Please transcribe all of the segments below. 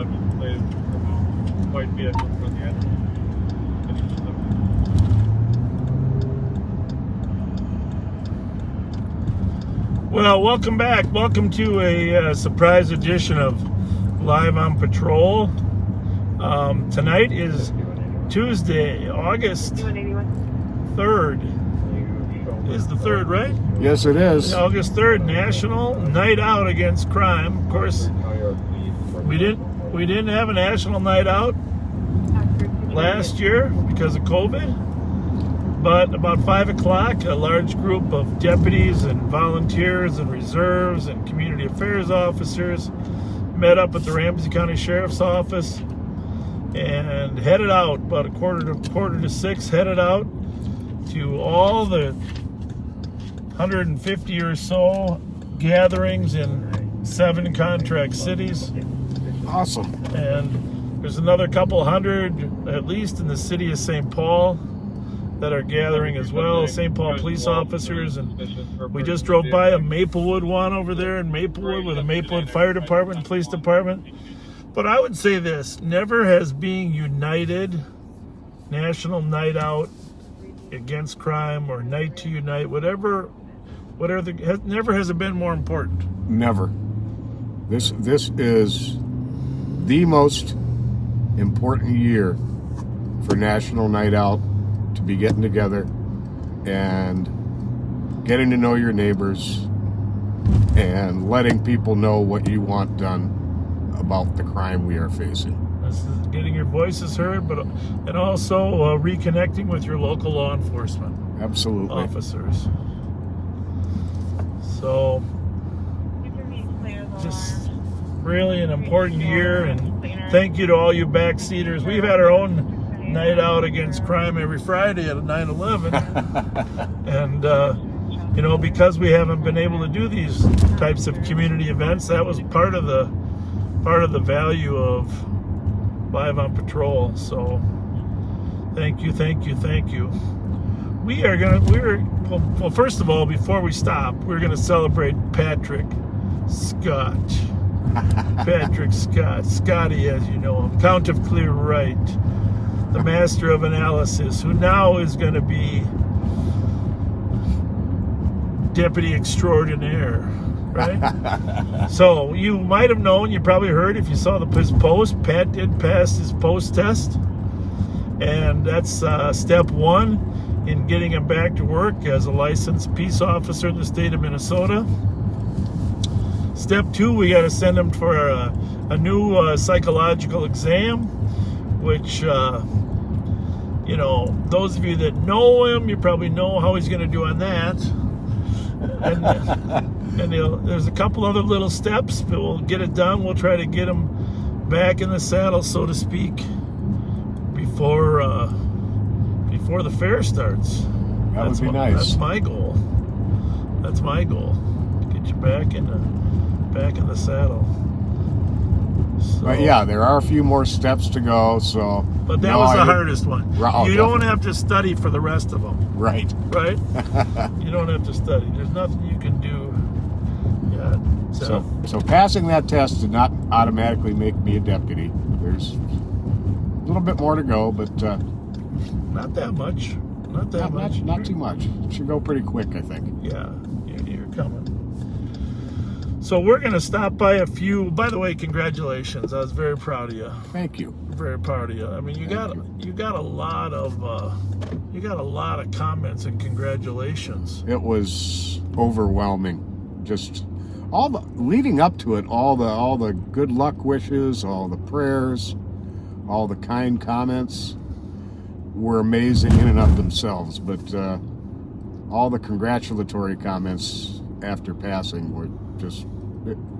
license plate from white vehicle from the end. Well, welcome back. Welcome to a surprise edition of Live on Patrol. Tonight is Tuesday, August 3rd. Is the 3rd, right? Yes, it is. August 3rd, National Night Out Against Crime. Of course, we didn't have a National Night Out last year because of COVID. But about 5 o'clock, a large group of deputies and volunteers and reserves and community affairs officers met up at the Ramsey County Sheriff's Office and headed out about a quarter to 6. Headed out to all the 150 or so gatherings in 7 contract cities. Awesome. And there's another couple hundred, at least in the city of St. Paul, that are gathering as well. St. Paul police officers. And we just drove by a Maplewood one over there in Maplewood with a Maplewood Fire Department and Police Department. But I would say this, never has being united, National Night Out Against Crime or Night to Unite, whatever never has it been more important. Never. This is the most important year for National Night Out, to be getting together and getting to know your neighbors and letting people know what you want done about the crime we are facing. This is getting your voices heard, and also reconnecting with your local law enforcement Absolutely. officers. So, just really an important year, and thank you to all you backseaters. We've had our own night out against crime every Friday at 9/11, and because we haven't been able to do these types of community events, that was part of the value of Live on Patrol. So, thank you. Well, first of all, before we stop, we're going to celebrate Patrick Scott. Patrick Scott, Scotty, as you know him, Count of Clear Right, the master of analysis, who now is going to be deputy extraordinaire, right? So you might have known, you probably heard if you saw his post, Pat did pass his post test, and that's step 1 in getting him back to work as a licensed peace officer in the state of Minnesota. Step 2, we got to send him for a new psychological exam, which, those of you that know him, you probably know how he's going to do on that. And there's a couple other little steps, but we'll get it done. We'll try to get him back in the saddle, so to speak, before the fair starts. That would be nice. That's my goal. Get you back in the saddle. So, But yeah, there are a few more steps to go. So, but that was the hardest one. Oh, you don't have to study for the rest of them. Right. Right? You don't have to study. There's nothing you can do yet. So passing that test did not automatically make me a deputy. There's a little bit more to go, but not that much. Not too much. It should go pretty quick, I think. Yeah, you're coming. So we're going to stop by a few. By the way, congratulations. I was very proud of you. Thank you. Very proud of you. I mean, you got a lot of comments and congratulations. It was overwhelming. Just all the leading up to it, all the good luck wishes, all the prayers, all the kind comments were amazing in and of themselves. But all the congratulatory comments after passing were just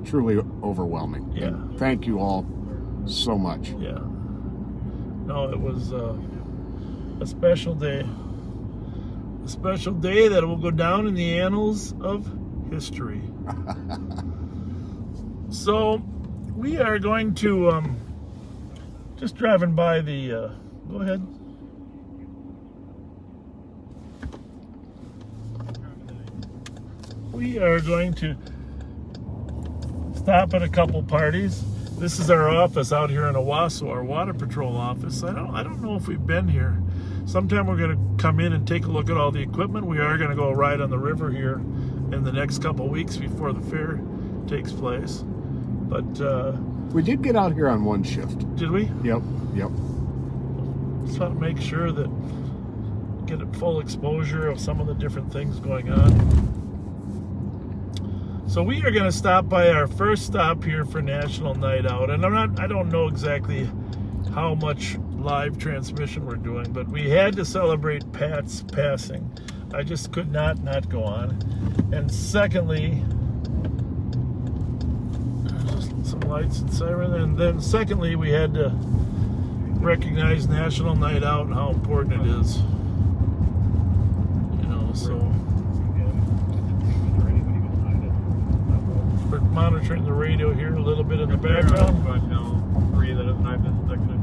truly overwhelming. Yeah. And thank you all so much. Yeah. No, it was a special day. A special day that will go down in the annals of history. So we are going to just driving by the go ahead. We are going to stop at a couple parties. This is our office out here in Owasso, our water patrol office. I don't know if we've been here. Sometime we're going to come in and take a look at all the equipment. We are going to go ride on the river here in the next couple of weeks before the fair takes place. But we did get out here on one shift. did we? Yep. Just want to make sure that get a full exposure of some of the different things going on. So we are going to stop by our first stop here for National Night Out, and I don't know exactly how much live transmission we're doing, but we had to celebrate Pat's passing. I just could not go on. And secondly, just some lights and siren, and then secondly, we had to recognize National Night Out and how important it is. You know, so we're monitoring the radio here a little bit in the background. But no, 3 that I've been stuck in.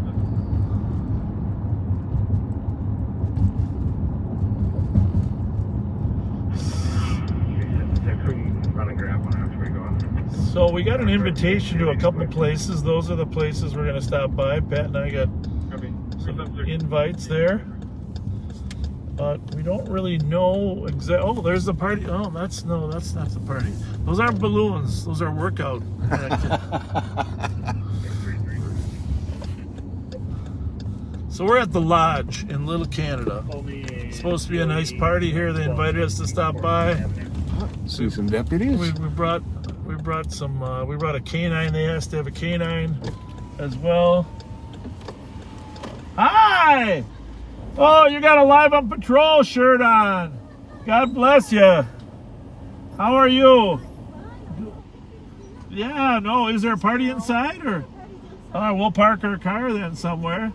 So we got an invitation to a couple places. Those are the places we're going to stop by. Pat and I got some invites there. But we don't really know exactly. Oh, there's the party. Oh, that's not the party. Those aren't balloons. Those are workout. So we're at the Lodge in Little Canada. It's supposed to be a nice party here. They invited us to stop by. See some deputies. We brought a canine. They asked to have a canine as well. Hi! Oh, you got a Live on Patrol shirt on. God bless you. How are you? Yeah, no, is there a party inside or? All right, we'll park our car then somewhere.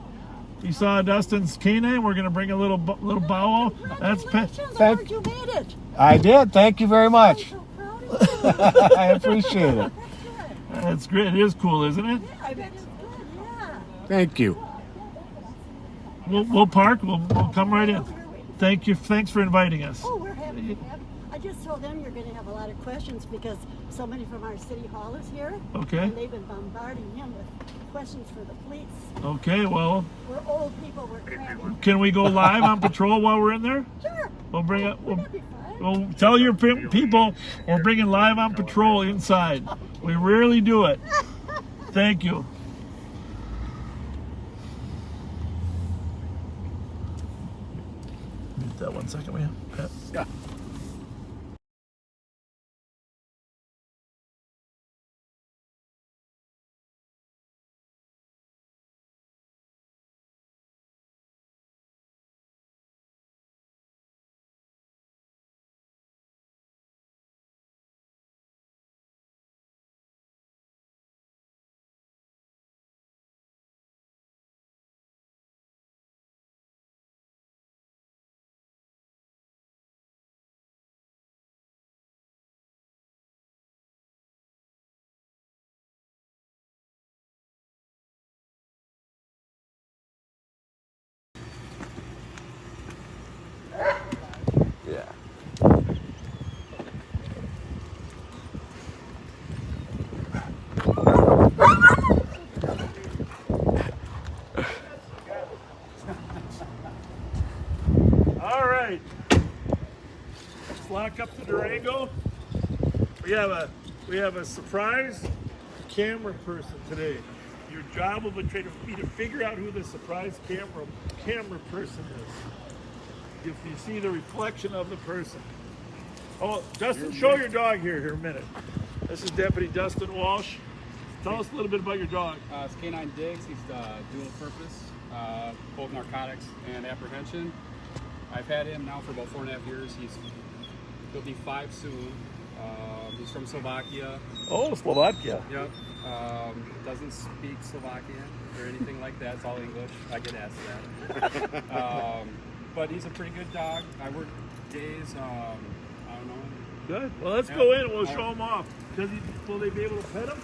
You saw Dustin's canine. We're gonna bring a little bow. That's Congratulations, you made it. I did. Thank you very much. I'm so proud of you. I appreciate it. That's great. It is cool, isn't it? Yeah, I bet it's good, yeah. Thank you. We'll park. We'll come right in. Thank you. Thanks for inviting us. Oh, we're happy to have you. I just told them you're going to have a lot of questions because somebody from our city hall is here. Okay. And they've been bombarding him with questions for the police. Okay. Well, We're old people, we're cramming. can we go live on patrol while we're in there? Sure. We'll bring it. That'd be fun. Well, tell your people we're bringing Live on Patrol inside. We rarely do it. Thank you. Mute that 1 second, will you, Pat? Yeah. All right. Let's lock up the Durango. We have a surprise camera person today. Your job will be to figure out who the surprise camera person is. If you see the reflection of the person. Oh, Dustin, show your dog here a minute. This is Deputy Dustin Walsh. Tell us a little bit about your dog. It's Canine Diggs. He's dual purpose, both narcotics and apprehension. I've had him now for about 4.5 years. He'll be 5 soon. He's from Slovakia. Oh, Slovakia. Yep. Doesn't speak Slovakian or anything like that. It's all English. I get asked that. But he's a pretty good dog. I work days. I don't know. Good. Well, let's go in and we'll show him off. Will they be able to pet him?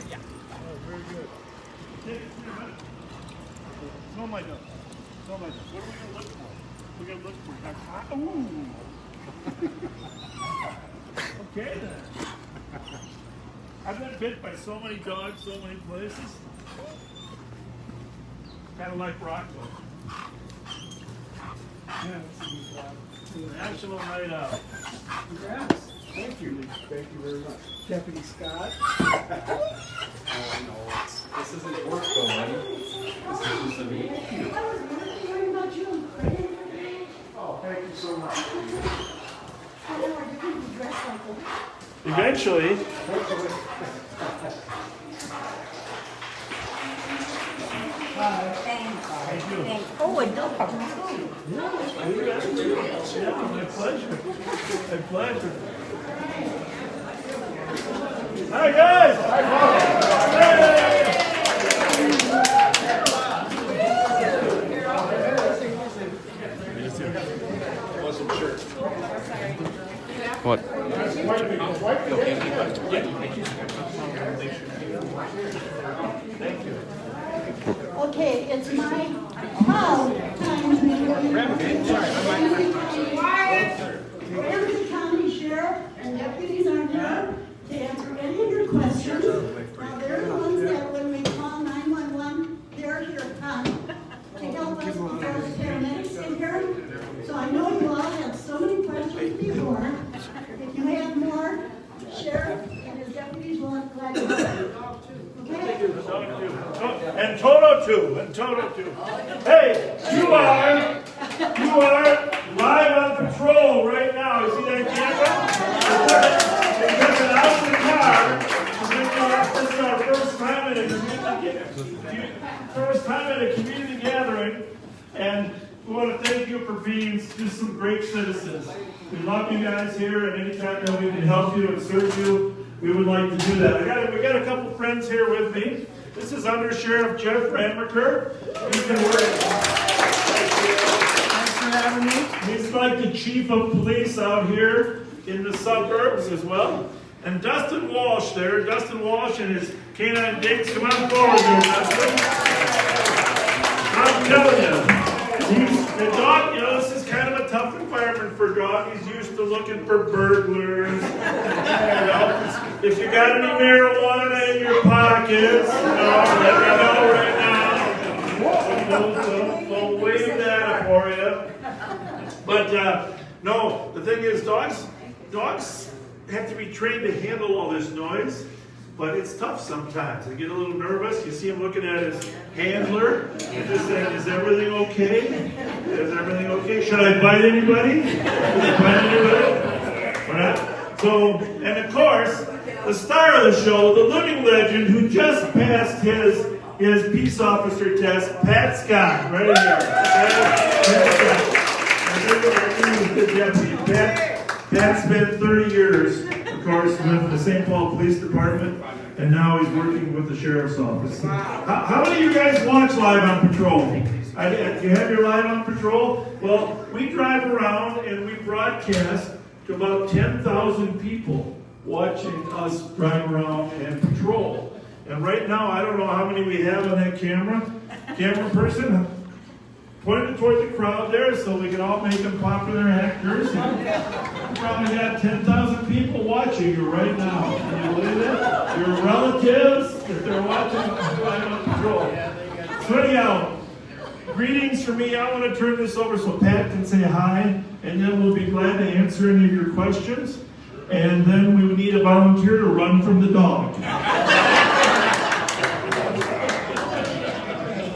Yeah. Oh, very good. Smell my dog. Smell my dog. What are we going to look for? We're going to look for ooh. Okay then. I've been bit by so many dogs, so many places. Kind of like Rocco. National Night Out. Congrats. Thank you. Thank you very much. Deputy Scott. Oh, no, this isn't work though, buddy. This is just a meeting. I was wondering about you. Oh, thank you so much. I know you're going to be dressed like that. Eventually, Thank you. Oh, and no problem. yeah, my pleasure. My pleasure. Hi guys! Wasn't sure. What? Okay, it's my time to Ramsey County Sheriff and deputies are here to answer any of your questions. Now, they're the ones that when we call 911, they're here to help us before the paramedics get here. So I know you all have so many questions before. If you have more, Sheriff and his deputies will have glad to help. Okay? And Toto too. Hey, you are live on patrol right now. You see that camera? We're getting out of the car. This is our first time at a community gathering, and we want to thank you for being just some great citizens. We love you guys here, and anytime that we can help you and serve you, we would like to do that. We got a couple friends here with me. This is Under Sheriff Jeff Ramaker. He's been working. Thanks for having me. He's like the chief of police out here in the suburbs as well. And Dustin Walsh there. Dustin Walsh and his Canine Digs. Come on forward here, Dustin. I'm telling you, the dog, this is kind of a tough environment for a dog. He's used to looking for burglars. If you got any marijuana in your pockets, let me know right now. We'll waive that for you. But no, the thing is, dogs have to be trained to handle all this noise. But it's tough sometimes. They get a little nervous. You see him looking at his handler and just saying, "Is everything okay? Is everything okay? Should I bite anybody? Should I bite anybody?" Or not? So, and of course, the star of the show, the living legend who just passed his peace officer test, Pat Scott, right in here. Pat spent 30 years, of course, with the St. Paul Police Department, and now he's working with the Sheriff's Office. How many of you guys watch Live on Patrol? Do you have your Live on Patrol? Well, we drive around and we broadcast to about 10,000 people watching us drive around and patrol. And right now, I don't know how many we have on that camera. Camera person, point it toward the crowd there so we can all make them popular actors. We probably got 10,000 people watching you right now. Can you believe it? Your relatives, if they're watching Live on Patrol. So anyhow, greetings from me. I want to turn this over so Pat can say hi, and then we'll be glad to answer any of your questions. And then we would need a volunteer to run from the dog.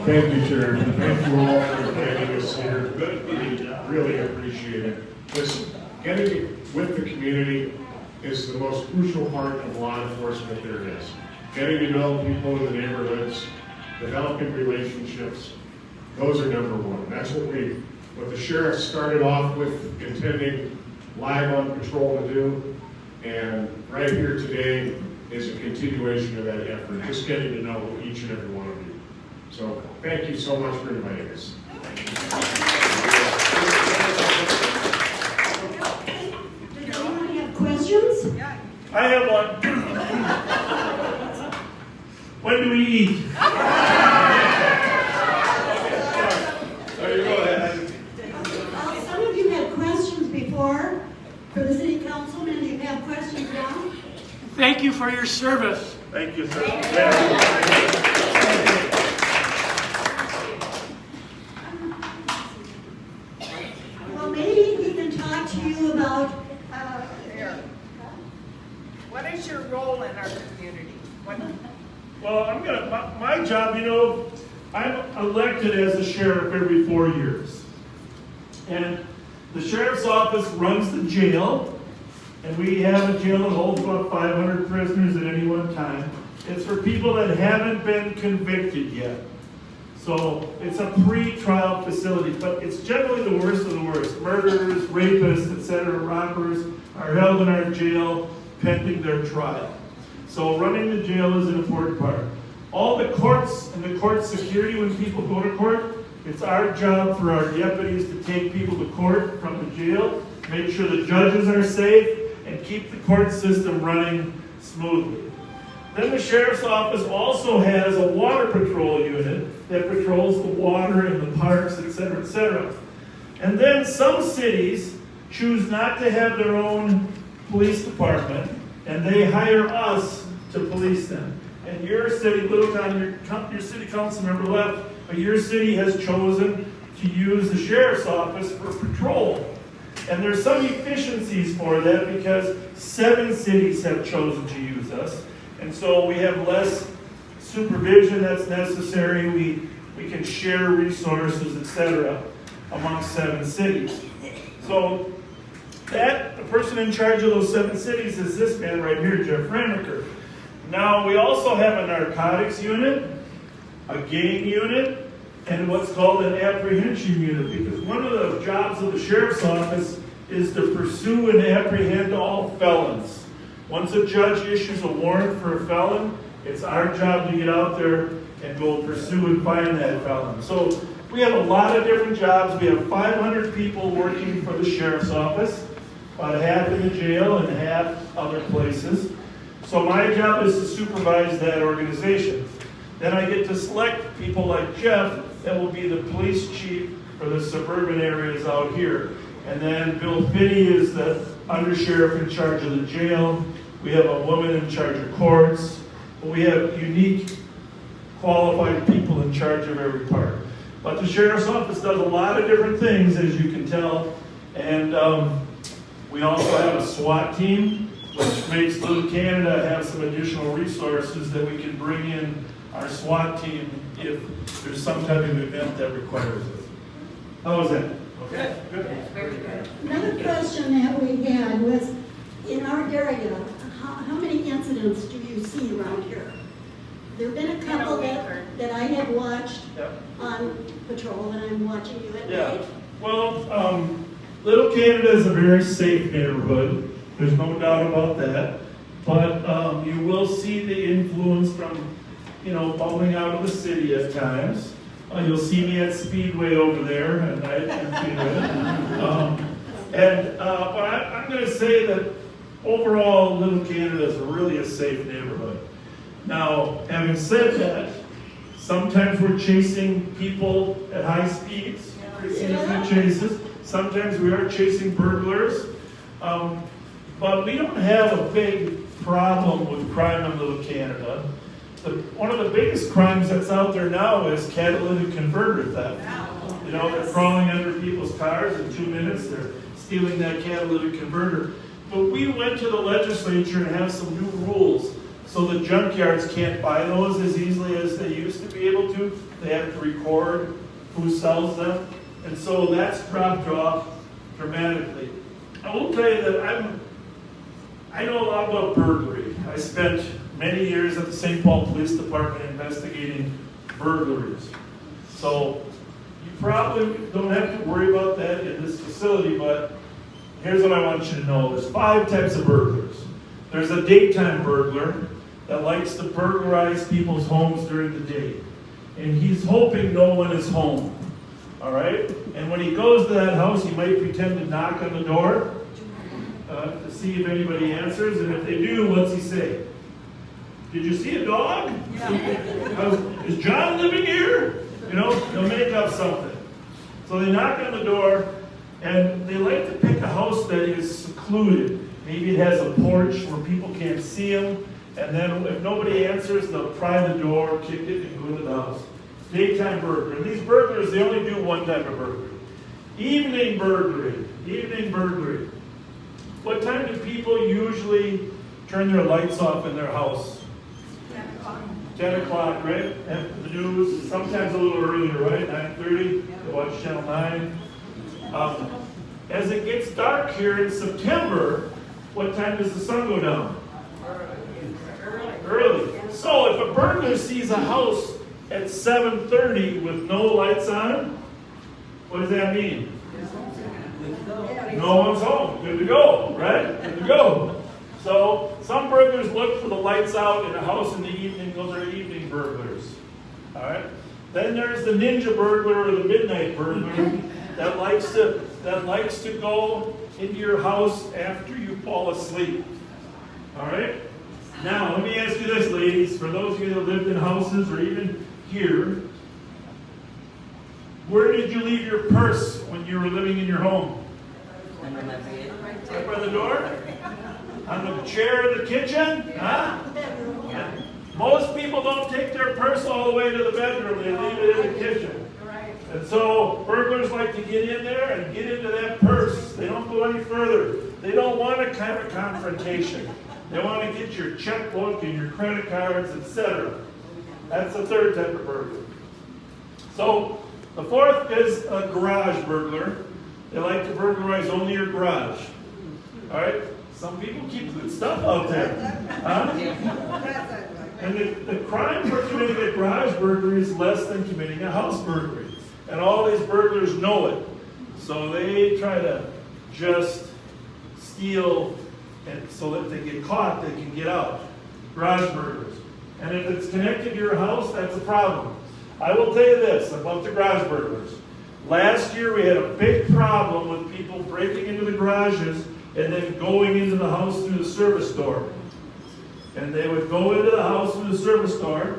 Thank you, Sheriff. Thank you all for inviting us here. Good meeting. Really appreciate it. Listen, getting with the community is the most crucial part of law enforcement there is. Getting to know people in the neighborhoods, developing relationships, those are number one. That's what the sheriff started off with intending Live on Patrol to do. And right here today is a continuation of that effort, just getting to know each and every one of you. So thank you so much for inviting us. Does anyone have questions? I have one. When do we eat? Go ahead. Some of you had questions before for the city councilman. Do you have questions now? Thank you for your service. Thank you, sir. Well, maybe he can talk to you about, What is your role in our community? Well, my job, I'm elected as a sheriff every 4 years. And the sheriff's office runs the jail, and we have a jail that holds about 500 prisoners at any one time. It's for people that haven't been convicted yet. So it's a pre-trial facility, but it's generally the worst of the worst. Murderers, rapists, etc., robbers are held in our jail pending their trial. So running the jail is an important part. All the courts and the court security when people go to court, it's our job for our deputies to take people to court from the jail, make sure the judges are safe, and keep the court system running smoothly. Then the sheriff's office also has a water patrol unit that patrols the water and the parks, etc., etc. And then some cities choose not to have their own police department, and they hire us to police them. And your city, Littleton, your city council member left, but your city has chosen to use the sheriff's office for patrol. And there's some efficiencies for that because 7 cities have chosen to use us. And so we have less supervision that's necessary. We can share resources, etc., among 7 cities. So the person in charge of those 7 cities is this man right here, Jeff Ramaker. Now, we also have a narcotics unit, a gang unit, and what's called an apprehension unit, because one of the jobs of the sheriff's office is to pursue and apprehend all felons. Once a judge issues a warrant for a felon, it's our job to get out there and go pursue and find that felon. So we have a lot of different jobs. We have 500 people working for the sheriff's office, about half in the jail and half other places. So my job is to supervise that organization. Then I get to select people like Jeff that will be the police chief for the suburban areas out here. And then Bill Finney is the undersheriff in charge of the jail. We have a woman in charge of courts. We have unique, qualified people in charge of every part. But the sheriff's office does a lot of different things, as you can tell. And we also have a SWAT team, which makes Little Canada have some additional resources that we can bring in our SWAT team if there's some type of event that requires it. How was that? Okay, good. Another question that we had was, in our area, how many incidents do you see around here? There have been a couple that I have watched on patrol, and I'm watching you at night. Well, Little Canada is a very safe neighborhood. There's no doubt about that. But you will see the influence from, bumming out of the city at times. You'll see me at Speedway over there at night. But I'm going to say that overall, Little Canada is really a safe neighborhood. Now, having said that, sometimes we're chasing people at high speeds, frequent chases. Sometimes we are chasing burglars. But we don't have a big problem with crime in Little Canada. One of the biggest crimes that's out there now is catalytic converter theft. They're crawling under people's cars in 2 minutes. They're stealing that catalytic converter. But we went to the legislature and have some new rules so the junkyards can't buy those as easily as they used to be able to. They have to record who sells them. And so that's dropped off dramatically. I will tell you that I know a lot about burglary. I spent many years at the St. Paul Police Department investigating burglaries. So you probably don't have to worry about that in this facility, but here's what I want you to know. There's 5 types of burglars. There's a daytime burglar that likes to burglarize people's homes during the day. And he's hoping no one is home. All right? And when he goes to that house, he might pretend to knock on the door to see if anybody answers. And if they do, what's he say? Did you see a dog? Is John living here? They'll make up something. So they knock on the door, and they like to pick a house that is secluded. Maybe it has a porch where people can't see them. And then if nobody answers, they'll pry the door, kick it, and go into the house. Daytime burglary. And these burglars, they only do one type of burglary. Evening burglary. Evening burglary. What time do people usually turn their lights off in their house? 10 o'clock, right? After the news, sometimes a little earlier, right? 9:30, they watch Channel 9. As it gets dark here in September, what time does the sun go down? Early. So if a burglar sees a house at 7:30 with no lights on, what does that mean? No one's home. Good to go, right? Good to go. So some burglars look for the lights out in a house in the evening. Those are evening burglars. All right. Then there's the ninja burglar or the midnight burglar that likes to go into your house after you fall asleep. All right. Now let me ask you this, ladies. For those of you that lived in houses or even here, where did you leave your purse when you were living in your home? Right by the door? On the chair in the kitchen? Huh? Yeah. Most people don't take their purse all the way to the bedroom. They leave it in the kitchen. And so burglars like to get in there and get into that purse. They don't go any further. They don't want a kind of confrontation. They want to get your checkbook and your credit cards, etc. That's the third type of burglar. So the fourth is a garage burglar. They like to burglarize only your garage. All right? Some people keep good stuff out there. Huh? And the crime for committing a garage burglary is less than committing a house burglary. And all these burglars know it. So they try to just steal, and so that if they get caught, they can get out. Garage burglars. And if it's connected to your house, that's a problem. I will tell you this about the garage burglars. Last year we had a big problem with people breaking into the garages and then going into the house through the service door. And they would go into the house through the service door,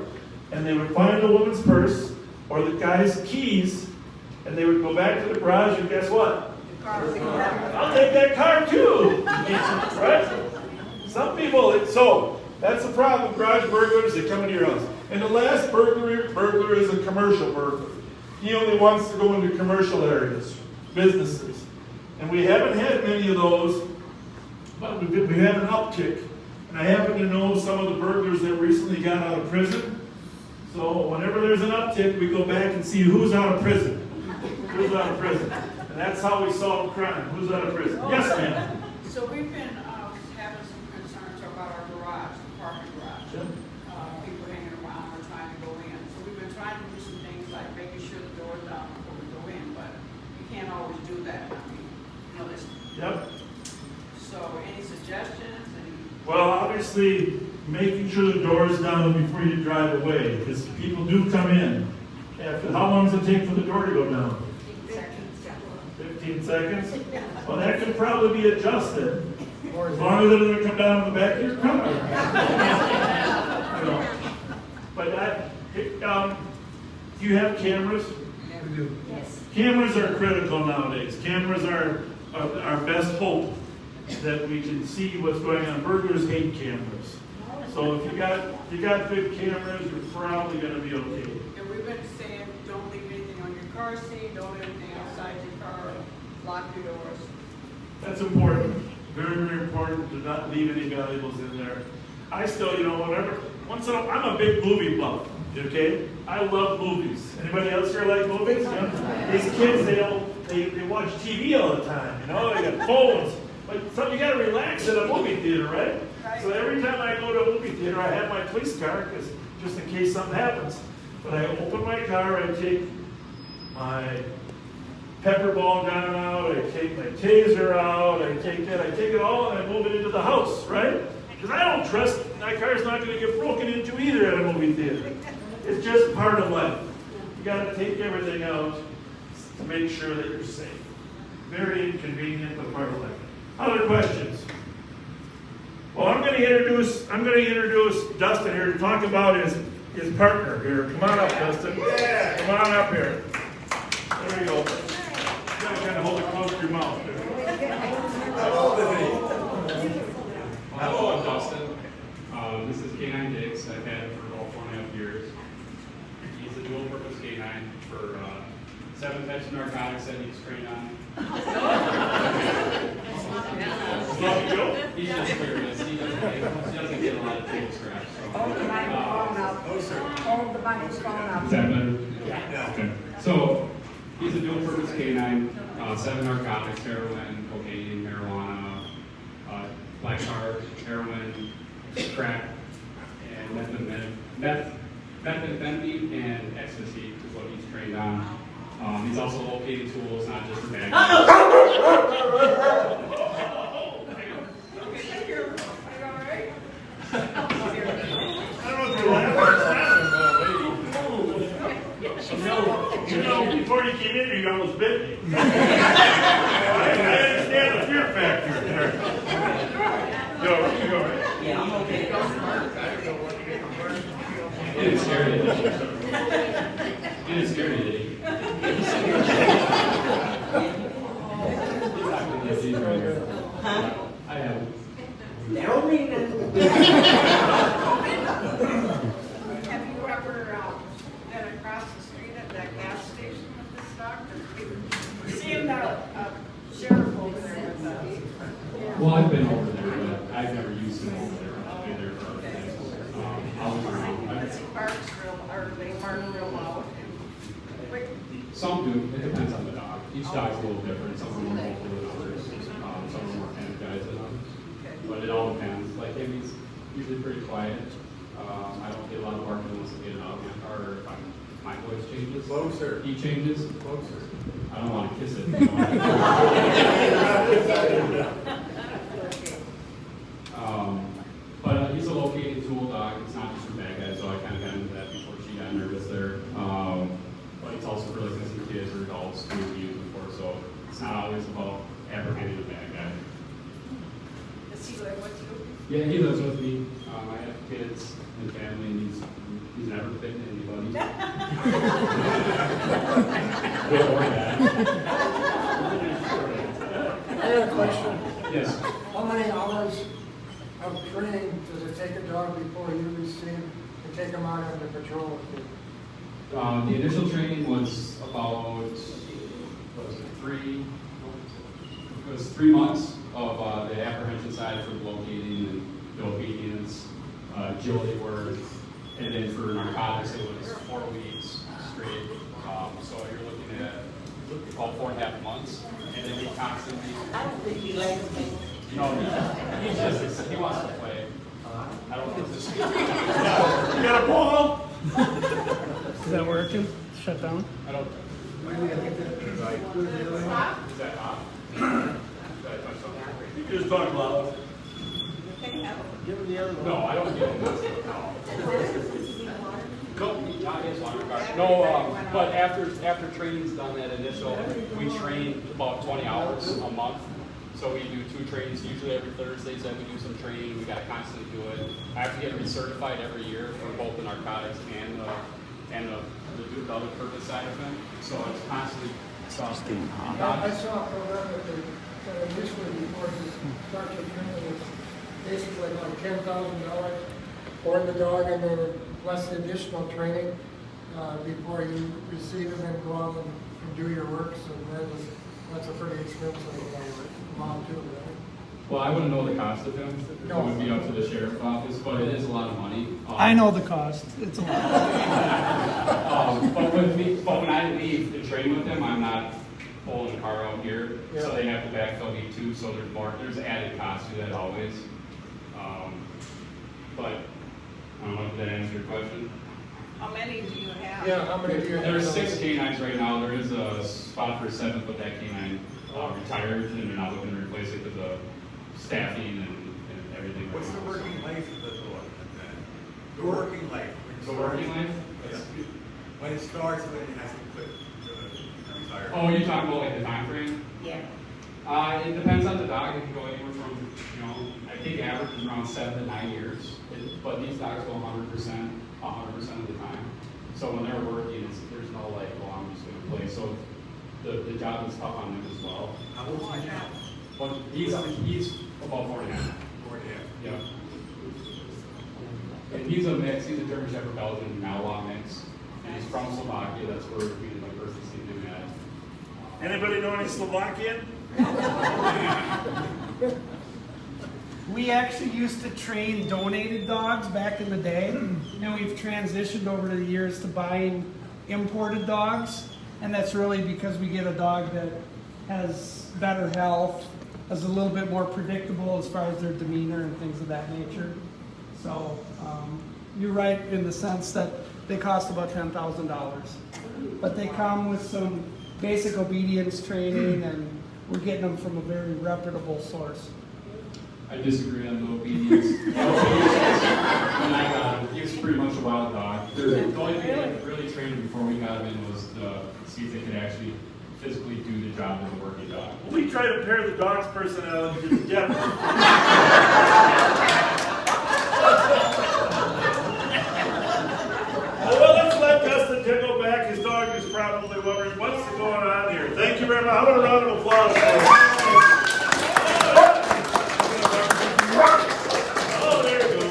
and they would find the woman's purse or the guy's keys, and they would go back to the garage, and guess what? I'll take that car too. Right? Some people, so that's the problem with garage burglars. They come into your house. And the last burglar is a commercial burglar. He only wants to go into commercial areas, businesses. And we haven't had many of those, but we had an uptick. And I happen to know some of the burglars that recently got out of prison. So whenever there's an uptick, we go back and see who's out of prison. Who's out of prison. And that's how we solve crime. Who's out of prison? Yes, ma'am. So we've been having some concerns about our garage, the parking garage. Yeah. People hanging around or trying to go in. So we've been trying to do some things like making sure the door's down before we go in, but you can't always do that. I mean, you know, there's, Yep. so any suggestions? Well, obviously, making sure the door is down before you drive away, because people do come in. How long does it take for the door to go down? 15 seconds? Well, that could probably be adjusted. As long as it doesn't come down in the back of your car. You know. But do you have cameras? We do. Yes. Cameras are critical nowadays. Cameras are our best hope that we can see what's going on. Burglars hate cameras. So if you got good cameras, you're probably going to be okay. And we've been saying, don't leave anything on your car seat, don't leave anything outside your car, lock your doors. That's important. Very, very important to not leave any valuables in there. I still, whenever, once in a while, I'm a big movie buff, okay? I love movies. Anybody else here like movies? Yeah? These kids, they watch TV all the time, they got phones. But you got to relax at a movie theater, right? So every time I go to a movie theater, I have my police car, because just in case something happens. But I open my car, I take my pepper ball gun out, I take my taser out, I take it all, and I move it into the house, right? Because I don't trust my car's not going to get broken into either at a movie theater. It's just part of life. You got to take everything out to make sure that you're safe. Very inconvenient, but part of life. Other questions? Well, I'm going to introduce Dustin here to talk about his partner here. Come on up, Dustin. Yeah, come on up here. There you go. You got to kind of hold it close to your mouth. How old is he? Canine Diggs. I've had him for about 4.5 years. He's a dual purpose canine for 7 types of narcotics that he's trained on. He's just curious. He doesn't get a lot of table scraps. Hold the microphone up. Hold the microphone up. Is that better? Yeah. Okay. So he's a dual purpose canine, 7 narcotics, heroin, cocaine, marijuana, black heart, heroin, crack, and methamphetamine and ecstasy is what he's trained on. He's also locating tools, not just for bad guys. You know, before you came in here, you almost bit me. I understand the fear factor there. Go, right? Yeah, I'm okay. It is scary, did you? It is scary, did you? I have. Don't mean it. Have you ever been across the street at that gas station with this doctor? Seeing the sheriff over there with us. Well, I've been over there, but I've never used him over there either. I'll look around. Does he barks real, or they bark real loud? Some do. It depends on the dog. Each dog's a little different. Some are more vocal than others. Some are more energized than others. But it all depends. Like him, he's usually pretty quiet. I don't get a lot of barking unless I get out in my car or if my voice changes. Closer. He changes. Closer. I don't want to kiss it. But he's a locating tool dog. It's not just for bad guys, so I kind of got into that before she got nervous there. But it's also for like missing kids or adults who have used before, so it's not always about apprehending a bad guy. Does he live with you? Yeah, he lives with me. I have kids and family, and he's never bitten anybody. Good or bad. I have a question. Yes. How many hours of training does it take a dog before you receive and take him out on the patrol with you? The initial training was about, what was it, 3 months of the apprehension side for locating and obedience, agility work, and then for narcotics it was 4 weeks straight. So you're looking at about 4.5 months, and then he constantly. I don't think he likes me. No, he wants to play. I don't think this. You got a ball? Is that working? Shut down? I don't. Is that hot? You just talk loud. Give him the other one. No, I don't get it. No, but after training's done, that initial, we train about 20 hours a month. So we do 2 trainings, usually every Thursdays that we do some training. We gotta constantly do it. I have to get recertified every year for both the narcotics and the other purpose side of it. So it's constantly. I saw a program that they initially before you start your training, it's basically like $10,000 for the dog and then plus the additional training before you receive him and go out and do your work. So that's a pretty expensive amount too, right? Well, I wouldn't know the cost of him. It would be up to the sheriff's office, but it is a lot of money. I know the cost. It's a lot. But when I leave to train with them, I'm not pulling the car out here, so they have to backfill me too. So there's added cost to that always. But I don't know if that answers your question. How many do you have? Yeah, how many do you have? There's 6 canines right now. There is a spot for a 7th, but that canine retired, and they're not looking to replace it because of staffing and everything. What's the working life of the dog? The working life. The working life? Yeah. When it starts, when it has to quit to retire. Oh, you're talking about like the time frame? Yeah. It depends on the dog. It can go anywhere from, I think average is around 7 to 9 years. But these dogs go 100% of the time. So when they're working, there's no like, oh, I'm just going to play. So the job is tough on them as well. How old is he now? But he's about 4.5. 4.5. Yeah. And he's a mix. He's a German Shepherd Belgian Malinois mix. And he's from Slovakia. That's where we did my first to see him at. Anybody know any Slovakian? We actually used to train donated dogs back in the day, and we've transitioned over the years to buying imported dogs, and that's really because we get a dog that has better health, is a little bit more predictable as far as their demeanor and things of that nature. So you're right in the sense that they cost about $10,000, but they come with some basic obedience training, and we're getting them from a very reputable source. I disagree on the obedience. When I got him, he was pretty much a wild dog. The only thing that really trained him before we got him in was to see if they could actually physically do the job of a working dog. We try to pair the dog's personality to Jeff. Well, let's let Dustin go back. His dog is probably wondering what's going on here. Thank you very much. How about a round of applause for him? Oh, there you go.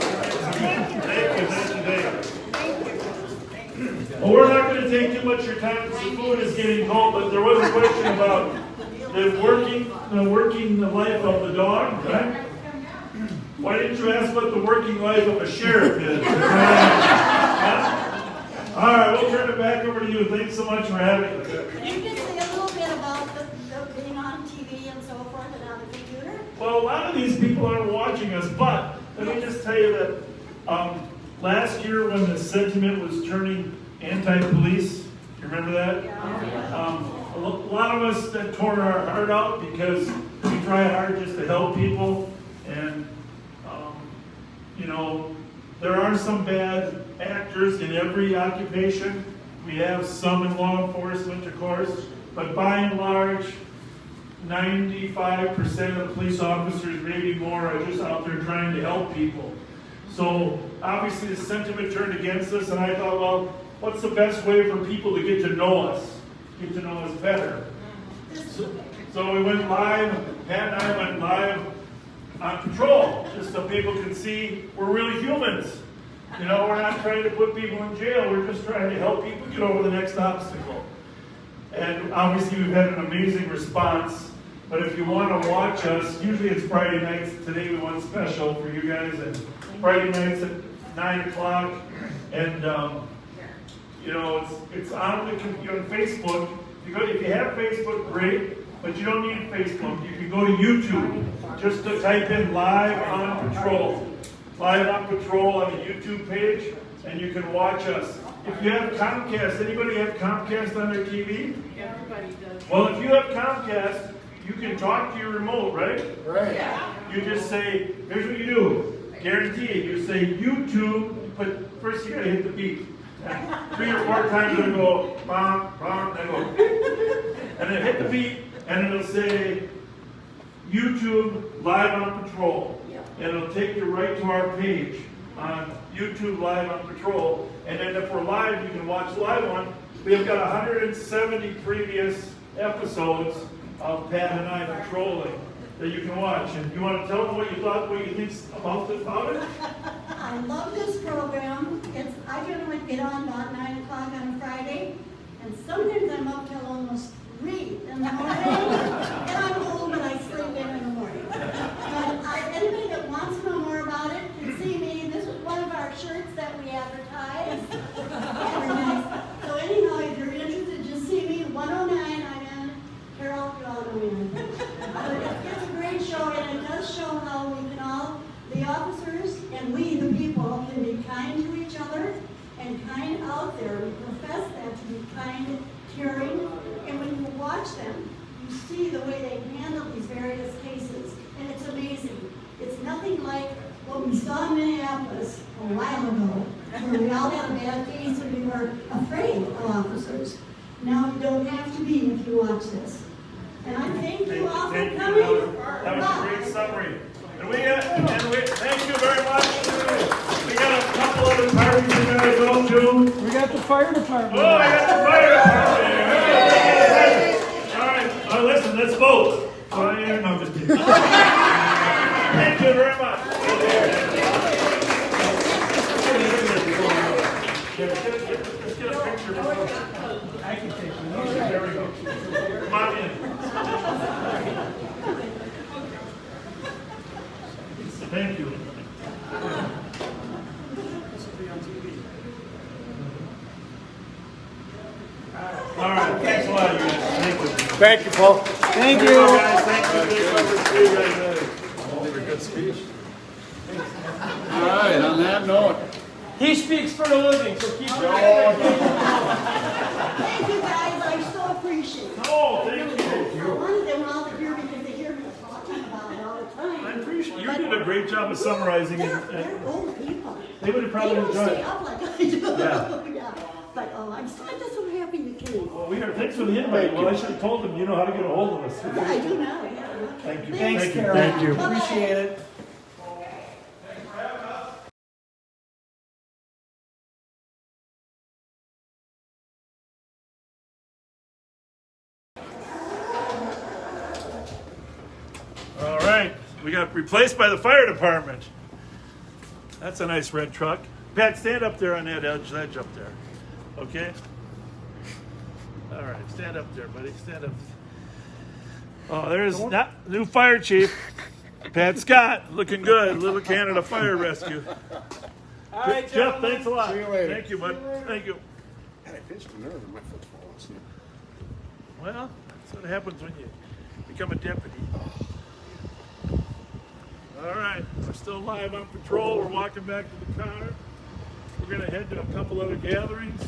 Thank you. Well, we're not going to take too much of your time because the food is getting cold, but there was a question about the working life of the dog, right? Why didn't you ask what the working life of a sheriff is? All right, we'll turn it back over to you. Thanks so much for having us. You can say a little bit about the being on TV and so forth and on the computer. Well, a lot of these people aren't watching us, but let me just tell you that last year when the sentiment was turning anti-police, you remember that? Yeah. A lot of us that tore our heart out because we try hard just to help people, and you know, there are some bad actors in every occupation. We have some in law enforcement, of course, but by and large, 95% of the police officers, maybe more, are just out there trying to help people. So obviously the sentiment turned against us, and I thought, well, what's the best way for people to get to know us better? So we went live, Pat and I went live on patrol, just so people can see we're really humans. You know, we're not trying to put people in jail, we're just trying to help people get over the next obstacle. And obviously we've had an amazing response, but if you want to watch us, usually it's Friday nights. Today we want special for you guys, and Friday nights at 9 o'clock, and you know, it's on the on Facebook. If you have Facebook, great, but you don't need Facebook. You can go to YouTube, just to type in Live on Patrol. Live on Patrol on the YouTube page, and you can watch us. If you have Comcast, anybody have Comcast on their TV? Everybody does. Well, if you have Comcast, you can talk to your remote, right? Right. Yeah. You just say, here's what you do. Guarantee it. You say YouTube, but first you gotta hit the beep. 3 or 4 times it'll go, bom, bom, then go. And then hit the beep, and it'll say, YouTube Live on Patrol. And it'll take you right to our page on YouTube Live on Patrol. And then if we're live, you can watch the live one. We have got 170 previous episodes of Pat and I patrolling that you can watch. And you want to tell them what you thought, what you think about it? I love this program. I generally get on about 9 o'clock on a Friday, and sometimes I'm up till almost 3 in the morning. And I'm old, but I sleep in the morning. But anybody that wants to know more about it can see me. This is one of our shirts that we advertise. So anyhow, if you're interested, just see me. 109, I'm in Carroll, you all know me. It's a great show, and it does show how we can all, the officers and we, the people, can be kind to each other and kind out there. We profess that, to be kind, caring, and when you watch them, you see the way they handle these various cases, and it's amazing. It's nothing like what we saw in Minneapolis a while ago, where we all had a bad case and we were afraid of officers. Now you don't have to be if you watch this. And I thank you all for coming. That was a great summary. And thank you very much. We got a couple other parties we gotta go to. We got the fire department. Oh, I got the fire department. All right, listen, let's vote. No, I'm just kidding. Thank you very much. I can take one. These are very good. Come on in. Thank you. All right, thanks a lot, you guys. Thank you. Thank you, Paul. Thank Thank you. you, guys. Thank you. See you guys later. Good speech. All right, on that note. He speaks for the living, so keep it. Thank you guys, I so appreciate it. Oh, thank you. I wanted them all to hear because they hear me talking about it all the time. I appreciate you. did a great job of summarizing it. They're old people. They would have probably They don't enjoyed stay it. up like I do. Yeah. Yeah. But I'm just so happy you came. Well, thanks for the invite. Well, I should have told them you know how to get a hold of us. Yeah, I do now. Yeah. Thank you. Thanks, Thank you. Carol. Thank you. Appreciate it. All right, we got replaced by the fire department. That's a nice red truck. Pat, stand up there on that edge up there. Okay? All right, stand up there, buddy. Stand up. Oh, there's new fire chief, Pat Scott, looking good. Little Canada Fire Rescue. All right, Jeff, thanks a lot. See you later. Thank you, bud. Thank you. God, I pinched a nerve in my foot falling asleep. Well, that's what happens when you become a deputy. All right, we're still live on patrol. We're walking back to the car. We're going to head to a couple other gatherings,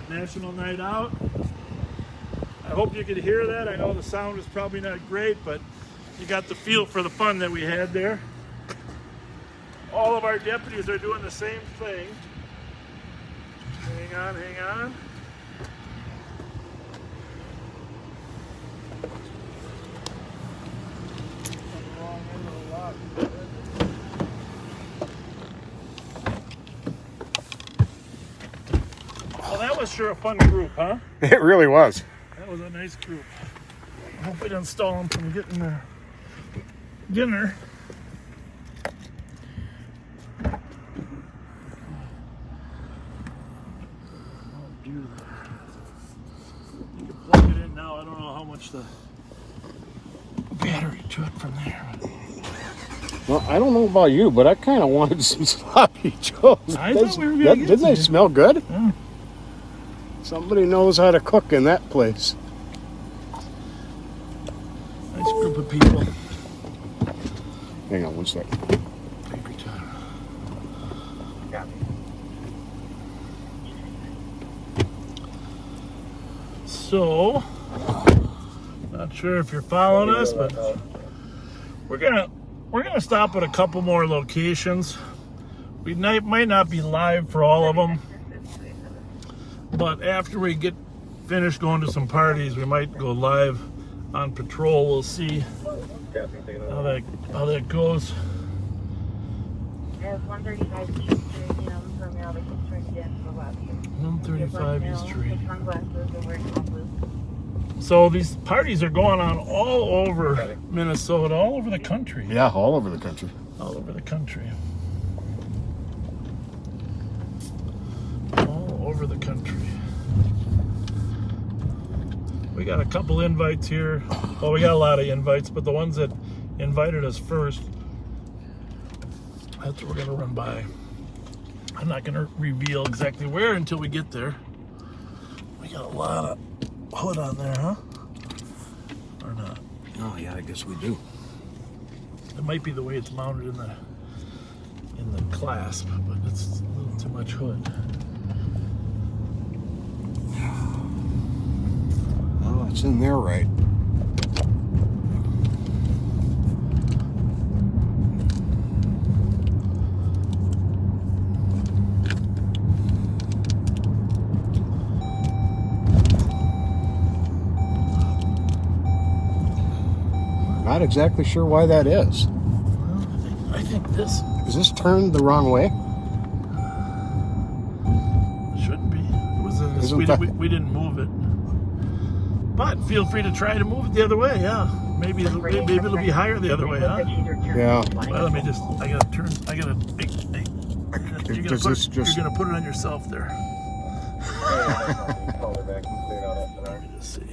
a national night out. I hope you could hear that. I know the sound is probably not great, but you got the feel for the fun that we had there. All of our deputies are doing the same thing. Hang on, hang on. Well, that was sure a fun group, huh? It really was. That was a nice group. I hope we didn't stall them from getting their dinner. I'll do that. You can plug it in now. I don't know how much the battery took from there. Well, I don't know about you, but I kind of wanted some sloppy joes. I thought we were gonna get Didn't they some. smell good? Yeah. Somebody knows how to cook in that place. Nice group of people. Hang on one second. Take your time. So, not sure if you're following us, but we're gonna stop at a couple more locations. We might not be live for all of them, but after we get finished going to some parties, we might go live on patrol. We'll see how that goes. As 135 East Stadium from your location again for lobby. 135 East Street. Sunglasses and wearing glasses. So these parties are going on all over Minnesota, all over the country. Yeah, all over the country. All over the country. All over the country. We got a couple invites here. Well, we got a lot of invites, but the ones that invited us first, that's what we're gonna run by. I'm not gonna reveal exactly where until we get there. We got a lot of hood on there, huh? Or not? Oh, yeah, I guess we do. It might be the way it's mounted in the clasp, but it's a little too much hood. Oh, it's in there right. Not exactly sure why that is. Well, I think this Is this turned the wrong way? shouldn't be. It was Isn't that- we didn't move it. But feel free to try to move it the other way, yeah. Maybe it'll be higher the other way, huh? Yeah. Well, let me just, I gotta, Does this just- you're gonna put it on yourself there. Let me just see.